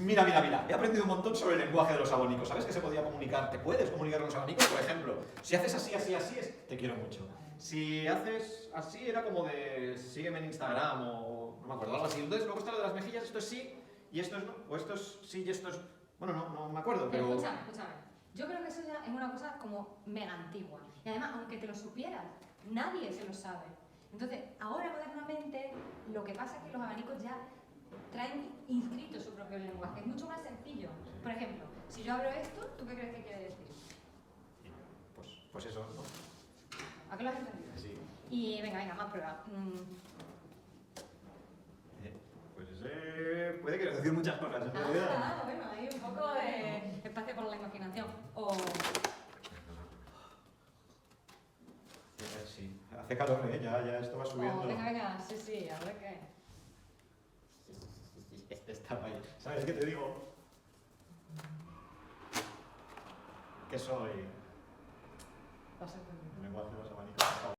Mira, mira, mira. He aprendido un montón sobre el lenguaje de los abanicos. ¿Sabes que se podía comunicar? ¿Te puedes comunicar con los abanicos? Por ejemplo, si haces así, así, así, es te quiero mucho. Si haces así, era como de sígueme en Instagram o no me acuerdo, algo así. Entonces, luego está lo de las mejillas, esto es sí y esto es no. O esto es sí y esto es... Bueno, no me acuerdo, pero... Escúchame. Yo creo que eso ya es una cosa como mega antigua. Y además, aunque te lo supieras, nadie se lo sabe. Entonces, ahora modernamente, lo que pasa es que los abanicos ya traen inscrito su propio lenguaje. Es mucho más sencillo. Por ejemplo, si yo abro esto, ¿tú qué crees que quiere decir? Pues eso, ¿no? ¿A qué lo has entendido? Sí. Y venga, más pruebas. Puede querer decir muchas cosas, en realidad. Bueno, hay un poco de espacio para la imaginación. O... Sí, hace calor, ¿eh? Ya esto va subiendo. Venga, sí, a ver qué. Estaba ahí. ¿Sabes qué te digo? Que soy... Vas a entender. El lenguaje de los abanicos.